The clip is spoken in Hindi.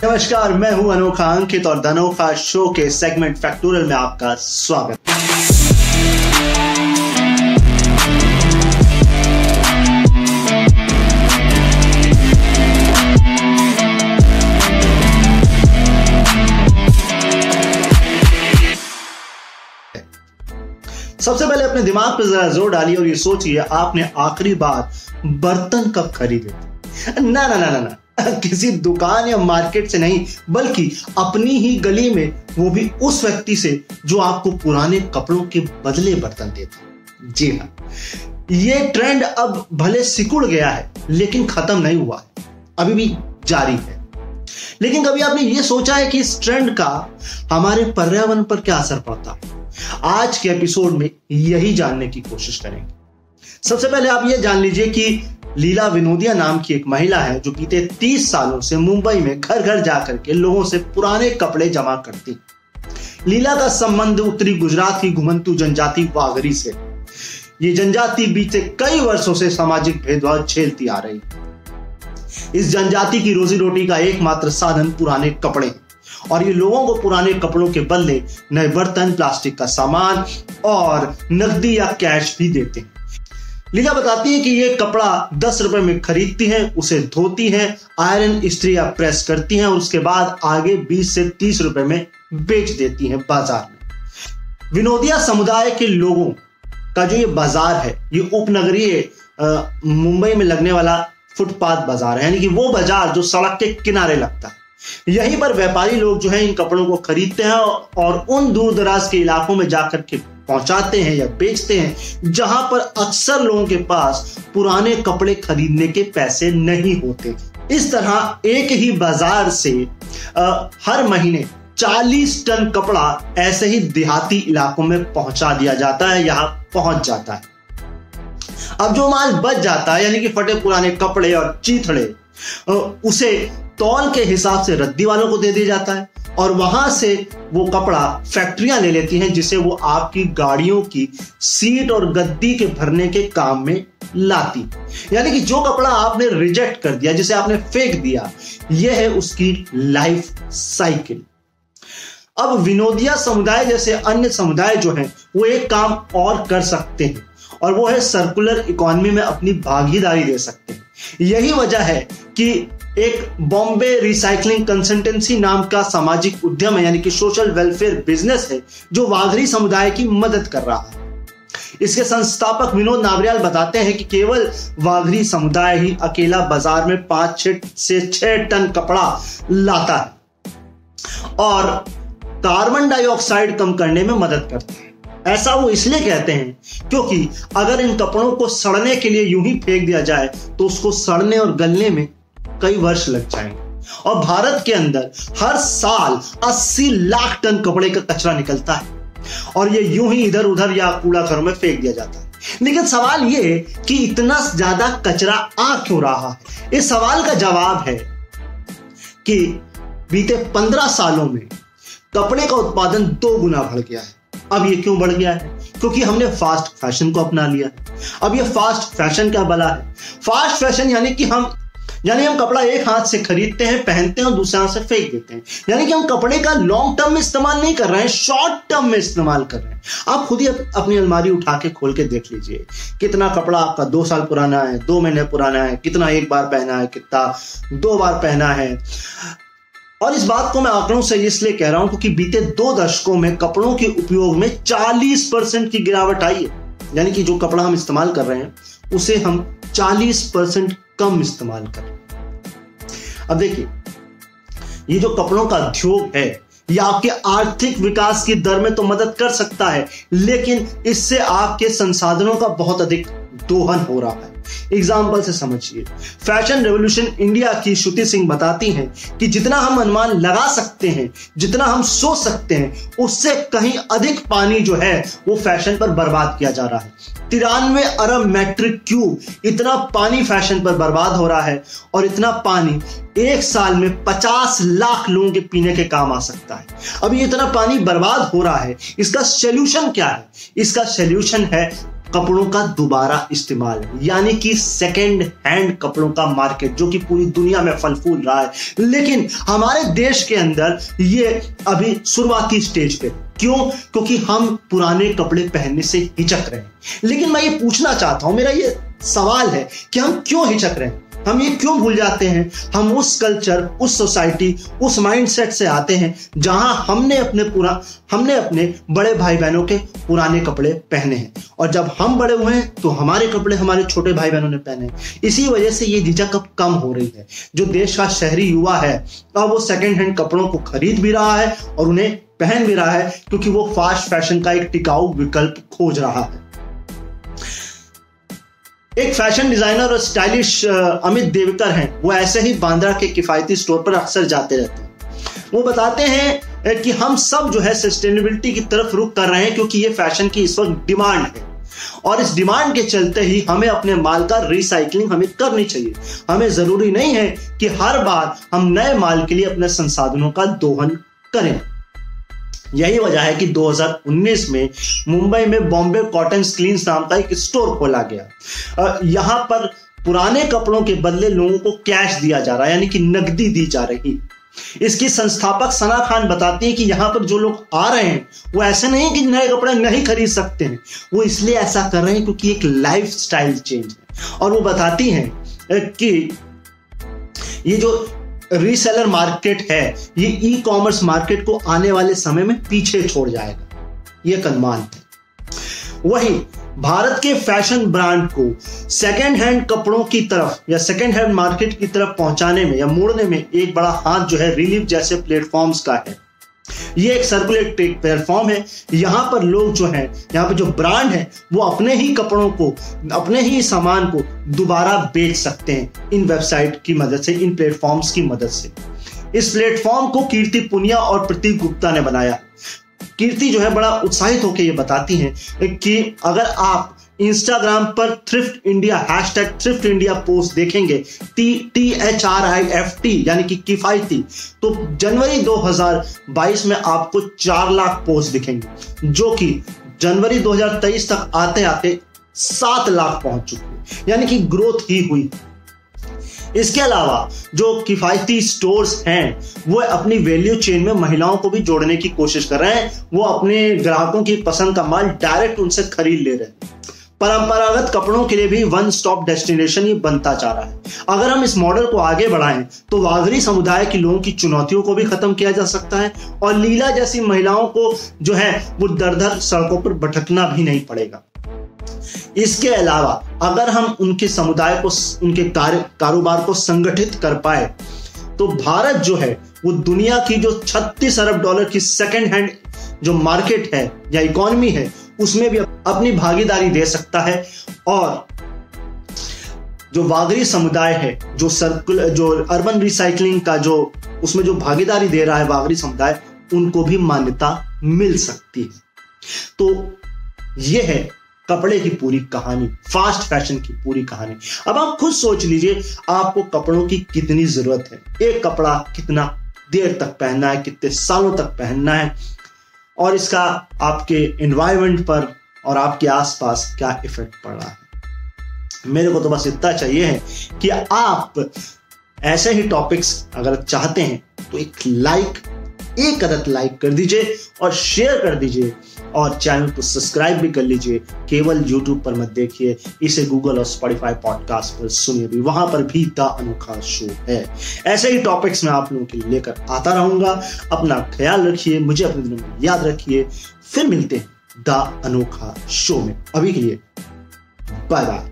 नमस्कार, मैं हूं अनोखा अंकित और द अनोखा शो के सेगमेंट फैक्टोरियल में आपका स्वागत। सबसे पहले अपने दिमाग पर जरा जोर डालिए और ये सोचिए आपने आखिरी बार बर्तन कब खरीदे थे। ना ना ना ना ना, किसी दुकान या मार्केट से नहीं, बल्कि अपनी ही गली में, वो भी उस व्यक्ति से जो आपको पुराने कपड़ों के बदले बर्तन देता। जी हाँ, ये ट्रेंड अब भले सिकुड़ गया है लेकिन खत्म नहीं हुआ है, अभी भी जारी है। लेकिन कभी आपने ये सोचा है कि इस ट्रेंड का हमारे पर्यावरण पर क्या असर पड़ता है? आज के एपिसोड में यही जानने की कोशिश करेंगे। सबसे पहले आप ये जान लीजिए कि लीला विनोदिया नाम की एक महिला है जो बीते 30 सालों से मुंबई में घर घर जाकर के लोगों से पुराने कपड़े जमा करती। लीला का संबंध उत्तरी गुजरात की घुमंतु जनजाति वाघरी से। ये जनजाति बीते कई वर्षों से सामाजिक भेदभाव झेलती आ रही। इस जनजाति की रोजी रोटी का एकमात्र साधन पुराने कपड़े हैं और ये लोगों को पुराने कपड़ों के बदले नए बर्तन, प्लास्टिक का सामान और नकदी या कैश भी देते हैं। लीला बताती है कि ये कपड़ा 10 रुपए में खरीदती हैं, उसे धोती हैं, आयरन, इस्त्री या प्रेस करती हैं और उसके बाद आगे 20 से 30 रुपए में बेच देती हैं बाजार में। विनोदिया समुदाय के लोगों का जो ये बाजार है, ये उपनगरीय मुंबई में लगने वाला फुटपाथ बाजार है, यानी कि वो बाजार जो सड़क के किनारे लगता है। यहीं पर व्यापारी लोग जो है इन कपड़ों को खरीदते हैं और उन दूर दराज के इलाकों में जाकर के पहुंचाते हैं या बेचते हैं जहां पर अक्सर लोगों के पास पुराने कपड़े खरीदने के पैसे नहीं होते। इस तरह एक ही बाजार से हर महीने 40 टन कपड़ा ऐसे ही देहाती इलाकों में पहुंचा दिया जाता है, यहां पहुंच जाता है। अब जो माल बच जाता है, यानी कि फटे पुराने कपड़े और चीथड़े, उसे तौल के हिसाब से रद्दी वालों को दे दिया जाता है और वहां से वो कपड़ा फैक्ट्रियां ले लेती हैं, जिसे वो आपकी गाड़ियों की सीट और गद्दी के भरने के काम में लाती। यानी कि जो कपड़ा आपने रिजेक्ट कर दिया, जिसे आपने फेंक दिया, यह है उसकी लाइफ साइकिल। अब विनोदिया समुदाय जैसे अन्य समुदाय जो हैं, वो एक काम और कर सकते हैं और वो है सर्कुलर इकोनॉमी में अपनी भागीदारी दे सकते हैं। यही वजह है कि एक बॉम्बे रिसाइकलिंग कंसल्टेंसी नाम का सामाजिक उद्यम है, यानी कि सोशल वेलफेयर बिजनेस है, जो वाघरी समुदाय की मदद कर रहा है। इसके संस्थापक विनोद नावरियाल बताते हैं कि केवल वाघरी समुदाय ही अकेला बाजार में 5 से 6 टन कपड़ा लाता है और कार्बन डाइऑक्साइड कम करने में मदद करता है। ऐसा वो इसलिए कहते हैं क्योंकि अगर इन कपड़ों को सड़ने के लिए यूं ही फेंक दिया जाए तो उसको सड़ने और गलने में कई वर्ष लग जाएंगे और भारत के अंदर हर साल 80 लाख टन कपड़े का कचरा निकलता है और ये यूं ही इधर उधर या कूड़ा घरों में फेंक दिया जाता है। लेकिन सवाल ये कि इतना ज्यादा कचरा आ क्यों रहा है? इस सवाल का जवाब है कि बीते 15 सालों में कपड़े का उत्पादन 2 गुना बढ़ गया है। अब ये क्यों बढ़ गया है? क्योंकि हमने फास्ट फैशन को अपना लिया है। अब ये फास्ट फैशन क्या भला है? फास्ट फैशन यानी हम कपड़ा एक हाथ से खरीदते हैं, पहनते हैं और दूसरे हाथ से फेंक देते हैं। यानी कि हम कपड़े का लॉन्ग टर्म में इस्तेमाल नहीं कर रहे हैं, शॉर्ट टर्म में इस्तेमाल कर रहे हैं। आप खुद ही अपनी अलमारी उठा के खोल के देख लीजिए, कितना कपड़ा आपका 2 साल पुराना है, 2 महीने पुराना है, कितना एक बार पहना है, कितना 2 बार पहना है। और इस बात को मैं आंकड़ों से इसलिए कह रहा हूं क्योंकि बीते 2 दशकों में कपड़ों के उपयोग में 40% की गिरावट आई है। यानी कि जो कपड़ा हम इस्तेमाल कर रहे हैं उसे हम 40% कम इस्तेमाल कर रहे हैं। अब देखिए, ये जो कपड़ों का उद्योग है, ये आपके आर्थिक विकास की दर में तो मदद कर सकता है, लेकिन इससे आपके संसाधनों का बहुत अधिक दोहन हो रहा है। एग्जाम्पल से समझिए, फैशन रेवोल्यूशन इंडिया की श्रुति सिंह बताती हैं कि जितना हम अनुमान लगा सकते हैं, जितना हम सोच सकते हैं, उससे कहीं अधिक पानी जो है वो फैशन पर बर्बाद किया जा रहा है। 93 अरब मैट्रिक क्यूब इतना पानी फैशन पर बर्बाद हो रहा है और इतना पानी एक साल में 50 लाख लोगों के पीने के काम आ सकता है। अब ये इतना पानी बर्बाद हो रहा है, इसका सॉल्यूशन क्या है? इसका सॉल्यूशन है कपड़ों का दोबारा इस्तेमाल, यानी कि सेकेंड हैंड कपड़ों का मार्केट जो कि पूरी दुनिया में फल फूल रहा है, लेकिन हमारे देश के अंदर ये अभी शुरुआती स्टेज पे। क्यों? क्योंकि हम पुराने कपड़े पहनने से हिचक रहे हैं। लेकिन मैं ये पूछना चाहता हूं, मेरा ये सवाल है कि हम क्यों हिचक रहे हैं, हम ये क्यों भूल जाते हैं? हम उस कल्चर, उस सोसाइटी, उस माइंडसेट से आते हैं जहां हमने अपने बड़े भाई बहनों के पुराने कपड़े पहने हैं, और जब हम बड़े हुए हैं तो हमारे कपड़े हमारे छोटे भाई बहनों ने पहने हैं। इसी वजह से ये झिझक अब कम हो रही है। जो देश का शहरी युवा है अब वो सेकेंड हैंड कपड़ों को खरीद भी रहा है और उन्हें पहन भी रहा है, क्योंकि वो फास्ट फैशन का एक टिकाऊ विकल्प खोज रहा है। एक फैशन डिजाइनर और स्टाइलिश अमित देवकर हैं, वो ऐसे ही बांद्रा के किफायती स्टोर पर अक्सर जाते रहते हैं। वो बताते हैं कि हम सब जो है सस्टेनेबिलिटी की तरफ रुख कर रहे हैं, क्योंकि ये फैशन की इस वक्त डिमांड है, और इस डिमांड के चलते ही हमें अपने माल का रिसाइकलिंग हमें करनी चाहिए। हमें जरूरी नहीं है कि हर बार हम नए माल के लिए अपने संसाधनों का दोहन करें। यही वजह है कि 2019 में मुंबई में बॉम्बे कॉटन क्लीन्स नाम का एक स्टोर खोला गया। यहां पर पुराने कपड़ों के बदले लोगों को कैश दिया जा रहा है, यानी कि नकदी दी जा रही। इसकी संस्थापक सना खान बताती है कि यहां पर जो लोग आ रहे हैं वो ऐसे नहीं कि नए कपड़े नहीं खरीद सकते हैं, वो इसलिए ऐसा कर रहे हैं क्योंकि एक लाइफ स्टाइल चेंज है। और वो बताती हैं कि ये जो रीसेलर मार्केट है ये ई कॉमर्स मार्केट को आने वाले समय में पीछे छोड़ जाएगा, ये अनुमान है। वहीं भारत के फैशन ब्रांड को सेकेंड हैंड कपड़ों की तरफ या सेकेंड हैंड मार्केट की तरफ पहुंचाने में या मोड़ने में एक बड़ा हाथ जो है रिलीफ जैसे प्लेटफॉर्म्स का है। ये एक सर्कुलेट प्लेटफॉर्म है। यहां पर लोग जो हैं, यहां पर जो ब्रांड है वो अपने ही कपड़ों को, अपने ही सामान को दोबारा बेच सकते हैं इन वेबसाइट की मदद से, इन प्लेटफॉर्म्स की मदद से। इस प्लेटफॉर्म को कीर्ति पुनिया और प्रतीक गुप्ता ने बनाया। कीर्ति जो है बड़ा उत्साहित होकर ये बताती हैं कि अगर आप इंस्टाग्राम पर thrift India #thrift India post देखेंगे, THRIFT यानी कि किफायती, तो जनवरी 2022 में आपको 4 लाख पोस्ट दिखेंगे, जो कि जनवरी 2023 तक आते आते 7 लाख पहुंच चुके, यानी कि ग्रोथ ही हुई। इसके अलावा जो किफायती स्टोर्स हैं वो अपनी वैल्यू चेन में महिलाओं को भी जोड़ने की कोशिश कर रहे हैं। वो अपने ग्राहकों की पसंद का माल डायरेक्ट उनसे खरीद ले रहे हैं। परंपरागत कपड़ों के लिए भी वन स्टॉप डेस्टिनेशन ये बनता जा रहा है। अगर हम इस मॉडल को आगे बढ़ाएं तो वागरी समुदाय के लोगों की चुनौतियों को भी खत्म किया जा सकता है, और लीला जैसी महिलाओं को जो है वो दर दर सड़कों पर भटकना भी नहीं पड़ेगा। इसके अलावा अगर हम उनके समुदाय को, उनके कारोबार को संगठित कर पाए तो भारत जो है वो दुनिया की जो $36 अरब की सेकेंड हैंड जो मार्केट है या इकोनॉमी है उसमें भी अपनी भागीदारी दे सकता है। और जो वागरी समुदाय है, जो अर्बन रिसाइकलिंग का जो उसमें जो भागीदारी दे रहा है वागरी समुदाय, उनको भी मान्यता मिल सकती है। तो यह है कपड़े की पूरी कहानी, फास्ट फैशन की पूरी कहानी। अब आप खुद सोच लीजिए आपको कपड़ों की कितनी जरूरत है, एक कपड़ा कितना देर तक पहनना है, कितने सालों तक पहनना है, और इसका आपके एनवायरनमेंट पर और आपके आसपास क्या इफेक्ट पड़ रहा है। मेरे को तो बस इतना चाहिए है कि आप ऐसे ही टॉपिक्स अगर चाहते हैं तो एक अदद लाइक कर दीजिए और शेयर कर दीजिए, और चैनल को सब्सक्राइब भी कर लीजिए। केवल YouTube पर मत देखिए, इसे Google और Spotify पॉडकास्ट पर सुनिए भी, वहां पर भी द अनोखा शो है। ऐसे ही टॉपिक्स मैं आप लोगों के लिए लेकर आता रहूंगा। अपना ख्याल रखिए, मुझे अपने दिनों में याद रखिए। फिर मिलते हैं द अनोखा शो में। अभी के लिए बाय बाय।